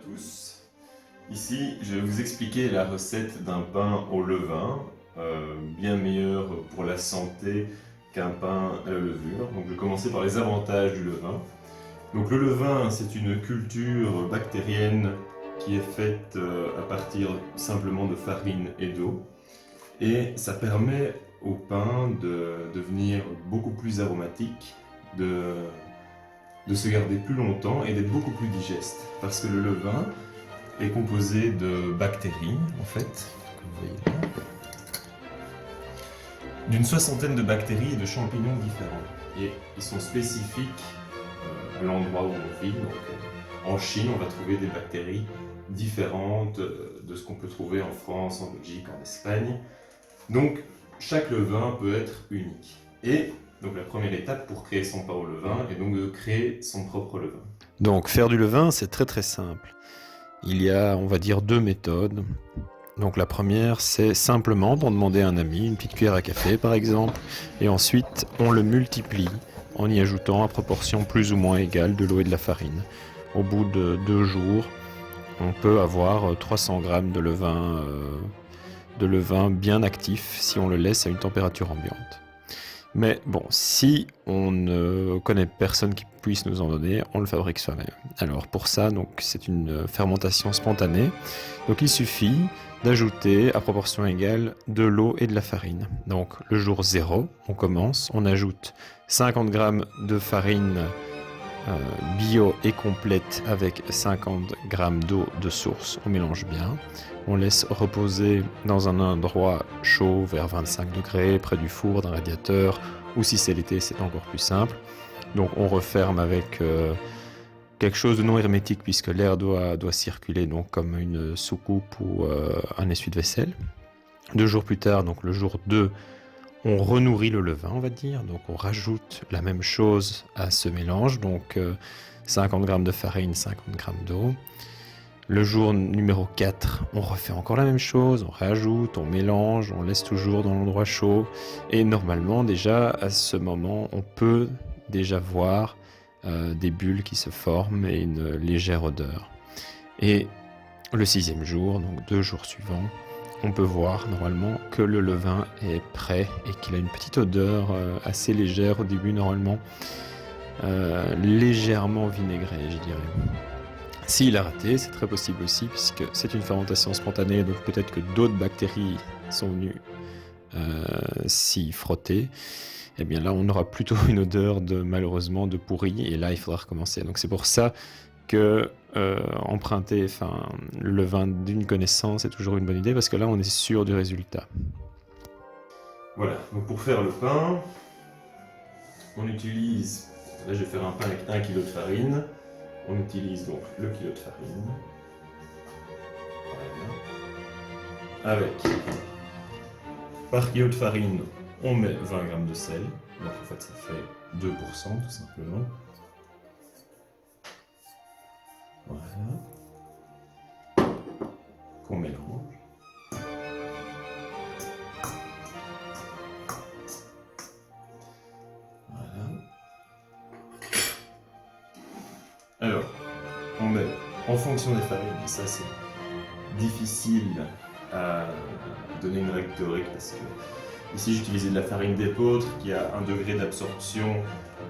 tous. Ici, je vais vous expliquer la recette d'un pain au levain, bien meilleur pour la santé qu'un pain à la levure. Donc, je vais commencer par les avantages du levain. Donc, le levain, c'est une culture bactérienne qui est faite à partir simplement de farine et d'eau. Et ça permet au pain de devenir beaucoup plus aromatique, de se garder plus longtemps et d'être beaucoup plus digeste. Parce que le levain est composé de bactéries, en fait, comme vous voyez là, d'une soixantaine de bactéries et de champignons différents. Et ils sont spécifiques à l'endroit où on vit. Donc, en Chine, on va trouver des bactéries différentes de ce qu'on peut trouver en France, en Belgique, en Espagne. Donc, chaque levain peut être unique. Et donc, la première étape pour créer son pain au levain est donc de créer son propre levain. Donc faire du levain, c'est très très simple. Il y a, on va dire, deux méthodes. Donc la première, c'est simplement d'en demander à un ami, une petite cuillère à café par exemple, et ensuite on le multiplie en y ajoutant à proportion plus ou moins égale de l'eau et de la farine. Au bout de 2 jours, on peut avoir 300 grammes de levain bien actif si on le laisse à une température ambiante. Mais bon, si on ne connaît personne qui puisse nous en donner, on le fabrique soi-même. Alors pour ça, donc c'est une fermentation spontanée. Donc il suffit d'ajouter à proportion égale de l'eau et de la farine. Donc le jour 0, on commence, on ajoute 50 grammes de farine bio et complète avec 50 grammes d'eau de source. On mélange bien. On laisse reposer dans un endroit chaud, vers 25 degrés, près du four, d'un radiateur, ou si c'est l'été, c'est encore plus simple. Donc on referme avec quelque chose de non hermétique, puisque l'air doit circuler, donc comme une soucoupe ou un essuie-de-vaisselle. 2 jours plus tard, donc le jour 2, on renourrit le levain, on va dire. Donc on rajoute la même chose à ce mélange, donc 50 grammes de farine, 50 grammes d'eau. Le jour numéro 4, on refait encore la même chose, on rajoute, on mélange, on laisse toujours dans l'endroit chaud. Et normalement, déjà, à ce moment, on peut déjà voir des bulles qui se forment et une légère odeur. Et le 6e jour, donc 2 jours suivants, on peut voir normalement que le levain est prêt et qu'il a une petite odeur assez légère au début normalement, légèrement vinaigrée, je dirais. S'il a raté, c'est très possible aussi, puisque c'est une fermentation spontanée, donc peut-être que d'autres bactéries sont venues s'y frotter. Et bien là, on aura plutôt une odeur malheureusement de pourri, et là, il faudra recommencer. Donc c'est pour ça que emprunter le levain d'une connaissance est toujours une bonne idée, parce que là, on est sûr du résultat. Voilà, donc pour faire le pain, on utilise, là je vais faire un pain avec 1 kg de farine. On utilise donc le kilo de farine. Voilà. Avec, par kilo de farine, on met 20 g de sel. Donc en fait ça fait 2% tout simplement. Voilà. Qu'on mélange. Voilà. Alors, on met en fonction des farines, et ça c'est difficile à donner une règle théorique parce que ici j'utilisais de la farine d'épeautre qui a un degré d'absorption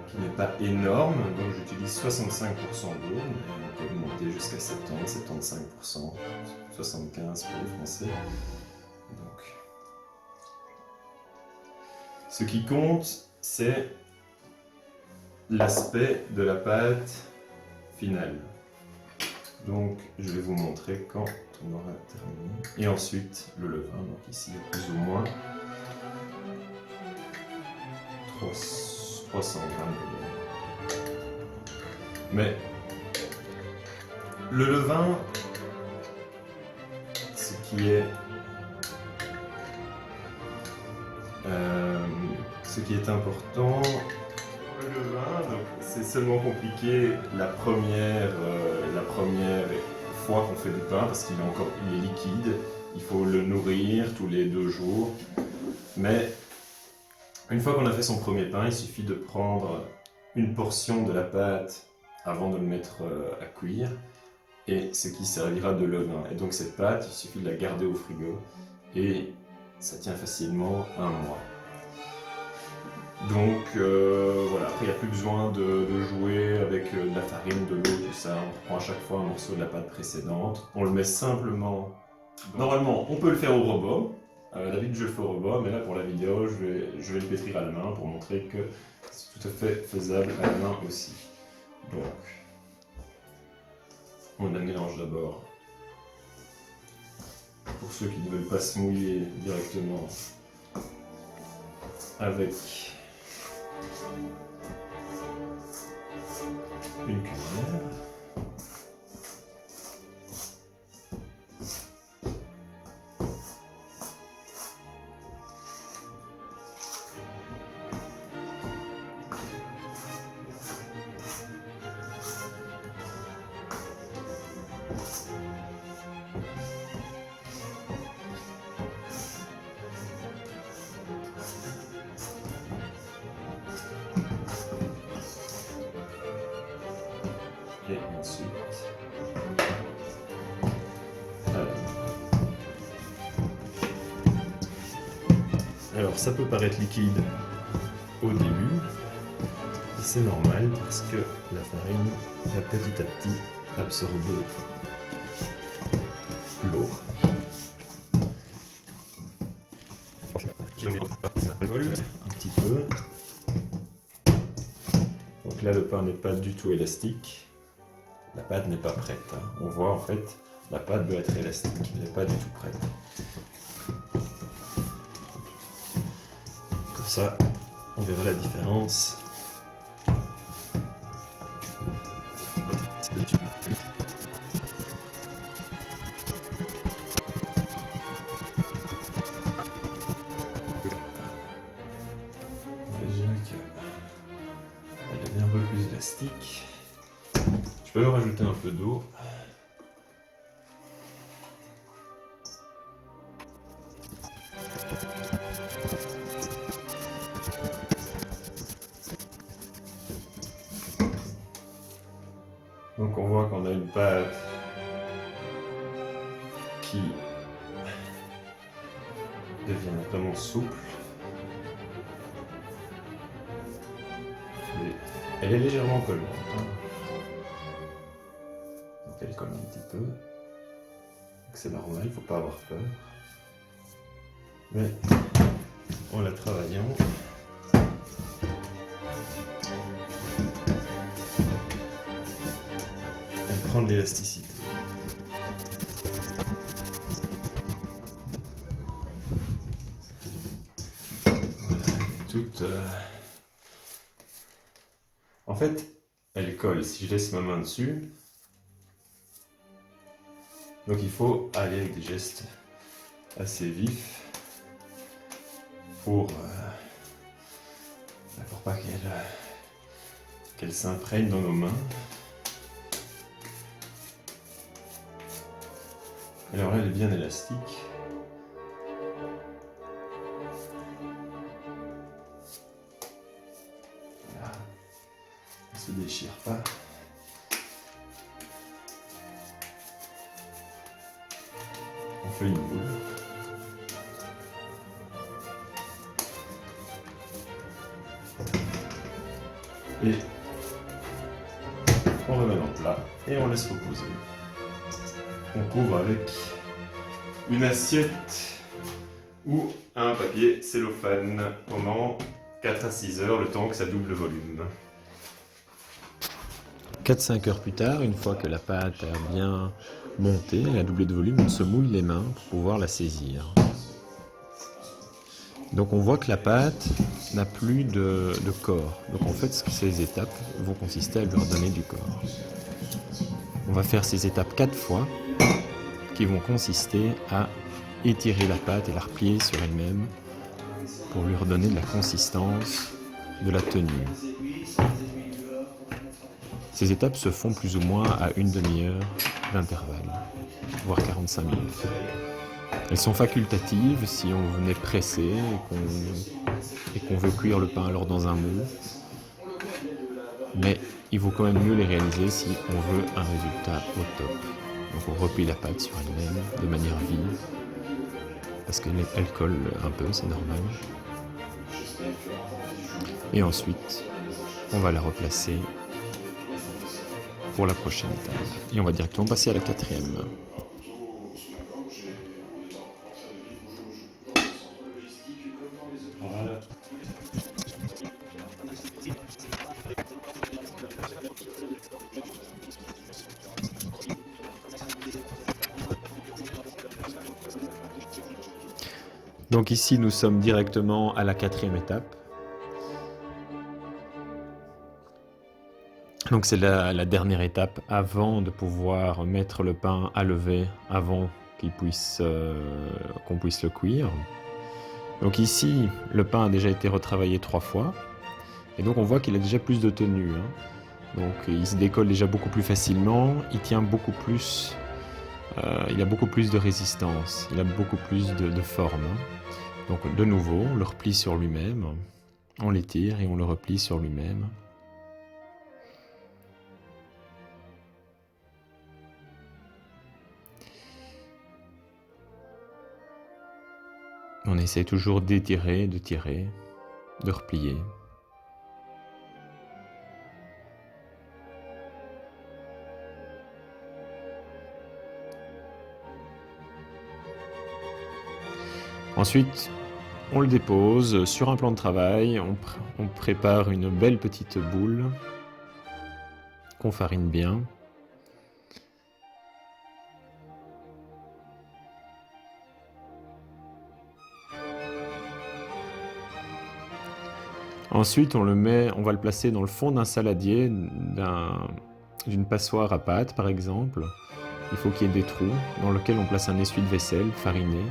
qui n'est pas énorme, donc j'utilise 65% d'eau, mais on peut monter jusqu'à 70, 75%, 75% pour les Français. Donc, ce qui compte, c'est l'aspect de la pâte finale. Donc je vais vous montrer quand on aura terminé. Et ensuite le levain, donc ici plus ou moins 300 grammes de levain. Mais le levain, ce qui est important, le levain, donc c'est seulement compliqué la première fois qu'on fait du pain parce qu'il est liquide, il faut le nourrir tous les 2 jours. Mais une fois qu'on a fait son premier pain, il suffit de prendre une portion de la pâte avant de le mettre à cuire et ce qui servira de levain. Et donc cette pâte, il suffit de la garder au frigo et ça tient facilement 1 mois. Donc voilà, après il n'y a plus besoin de jouer avec de la farine, de l'eau, tout ça. On prend à chaque fois un morceau de la pâte précédente, on le met simplement... Normalement, on peut le faire au robot. D'habitude je le fais au robot, mais là pour la vidéo, je vais le pétrir à la main pour montrer que c'est tout à fait faisable à la main aussi. Donc, on la mélange d'abord. Pour ceux qui ne veulent pas se mouiller directement avec une cuillère. Et ensuite, alors ça peut paraître liquide au début, et c'est normal parce que la farine va petit à petit absorber l'eau. Un petit peu. Donc là le pain n'est pas du tout élastique. La pâte n'est pas prête. Hein. On voit en fait, la pâte doit être élastique, elle n'est pas du tout prête. Comme ça, on verra la différence. Déjà qu'elle devient un peu plus élastique. Je peux rajouter un peu d'eau. Donc on voit qu'on a une pâte qui devient vraiment souple. Et elle est légèrement collante. Hein. Donc elle colle un petit peu. C'est normal, il ne faut pas avoir peur. Mais en la travaillant, elle prend de l'élasticité. Voilà, toute... En fait, elle colle. Si je laisse ma main dessus, donc il faut aller avec des gestes assez vifs pour pas qu'elle s'imprègne dans nos mains. Alors là, elle est bien élastique. Voilà. Elle ne se déchire pas. On fait une boule. Et on remet dans le plat et on laisse reposer. On couvre avec une assiette ou un papier cellophane pendant 4 à 6 heures, le temps que ça double le volume. 4-5 heures plus tard, une fois que la pâte a bien monté, elle a doublé de volume, on se mouille les mains pour pouvoir la saisir. Donc on voit que la pâte n'a plus de corps. Donc en fait, ces étapes vont consister à lui redonner du corps. On va faire ces étapes 4 fois, qui vont consister à étirer la pâte et la replier sur elle-même pour lui redonner de la consistance, de la tenue. Ces étapes se font plus ou moins à une demi-heure d'intervalle, voire 45 minutes. Elles sont facultatives si on est pressé et qu'on veut cuire le pain alors dans un moule. mais il vaut quand même mieux les réaliser si on veut un résultat au top. Donc on replie la pâte sur elle-même de manière vive, parce qu'elle colle un peu, c'est normal. Et ensuite, on va la replacer pour la prochaine étape. Et on va directement passer à la 4e. Voilà. Donc ici, nous sommes directement à la 4e étape. Donc c'est la dernière étape avant de pouvoir mettre le pain à lever, avant qu'on puisse le cuire. Donc ici, le pain a déjà été retravaillé 3 fois. Et donc on voit qu'il a déjà plus de tenue. Donc il se décolle déjà beaucoup plus facilement, il tient beaucoup plus, il a beaucoup plus de résistance, il a beaucoup plus de forme. Donc de nouveau, on le replie sur lui-même, on l'étire et on le replie sur lui-même. On essaie toujours d'étirer, de tirer, de replier. Ensuite, on le dépose sur un plan de travail, on prépare une belle petite boule qu'on farine bien. Ensuite, on va le placer dans le fond d'un saladier, d'une passoire à pâte par exemple. Il faut qu'il y ait des trous dans lesquels on place un essuie-de-vaisselle fariné,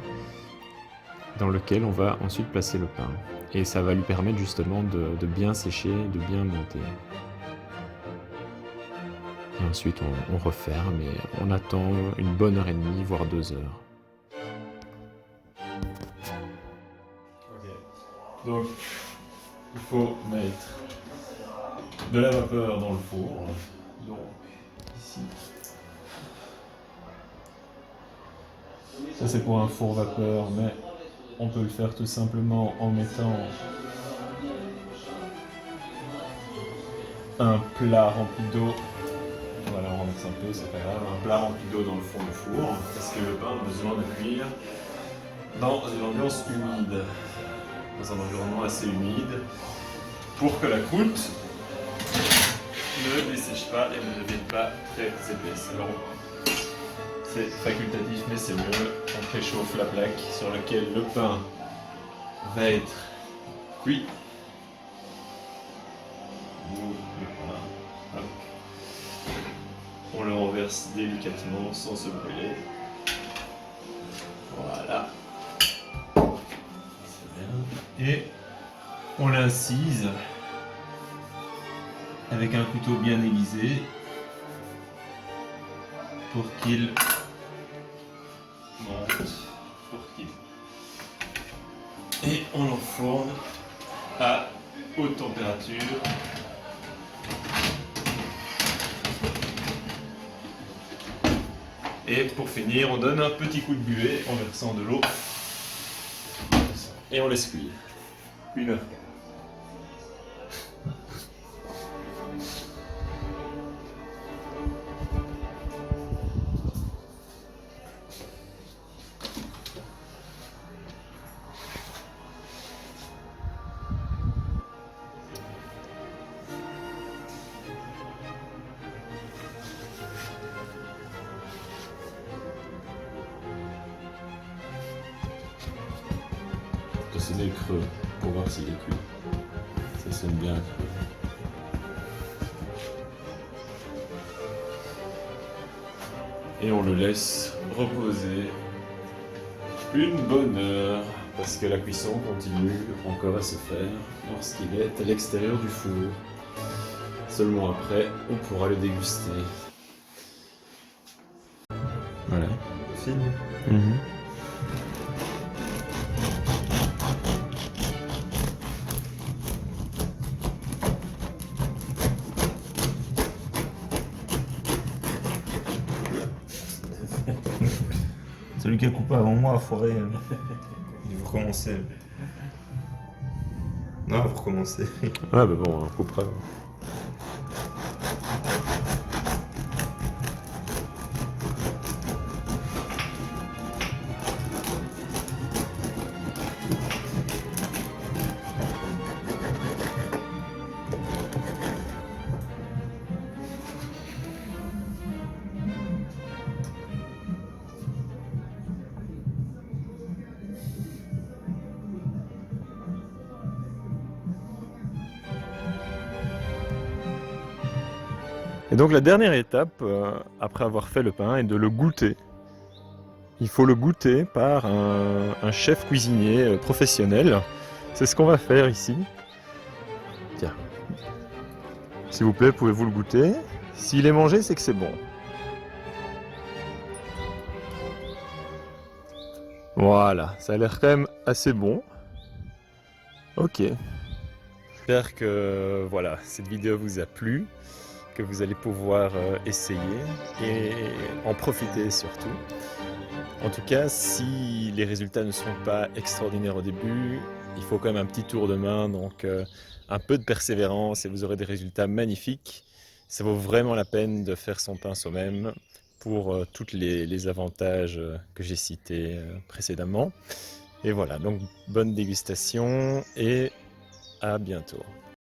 dans lequel on va ensuite placer le pain. Et ça va lui permettre justement de bien sécher, de bien monter. Et ensuite on referme et on attend une bonne heure et demie, voire 2 heures. Ok. Donc, il faut mettre de la vapeur dans le four. Donc, ici. Ça c'est pour un four vapeur, mais on peut le faire tout simplement en mettant un plat rempli d'eau. Voilà, on renverse un peu, c'est pas grave. Un plat rempli d'eau dans le fond du four, parce que le pain a besoin de cuire dans une ambiance humide, dans un environnement assez humide, pour que la croûte ne dessèche pas et ne devienne pas très épaisse. Alors, c'est facultatif, mais c'est mieux. On préchauffe la plaque sur laquelle le pain va être cuit. On le renverse délicatement sans se brûler. Voilà. C'est bien. Et on l'incise avec un couteau bien aiguisé pour qu'il monte, et on l'enfourne à haute température. Et pour finir, on donne un petit coup de buée en versant de l'eau et on laisse cuire 1 heure. De sonner creux pour voir s'il est cuit. Ça sonne bien creux. Et on le laisse reposer 1 bonne heure parce que la cuisson continue encore à se faire lorsqu'il est à l'extérieur du four. Seulement après, on pourra le déguster. Voilà. Fini. Celui qui a coupé avant moi a foiré. Il faut recommencer. Non, faut recommencer. Ouais, bah bon, on coupera. Et donc la dernière étape, après avoir fait le pain, est de le goûter. Il faut le goûter par un chef cuisinier professionnel. C'est ce qu'on va faire ici. Tiens. S'il vous plaît, pouvez-vous le goûter? S'il est mangé, c'est que c'est bon. Voilà, ça a l'air quand même assez bon. Ok. J'espère que voilà, cette vidéo vous a plu, que vous allez pouvoir essayer et en profiter surtout. En tout cas, si les résultats ne sont pas extraordinaires au début, il faut quand même un petit tour de main, donc un peu de persévérance et vous aurez des résultats magnifiques. Ça vaut vraiment la peine de faire son pain soi-même pour tous les avantages que j'ai cités précédemment. Et voilà, donc bonne dégustation et à bientôt.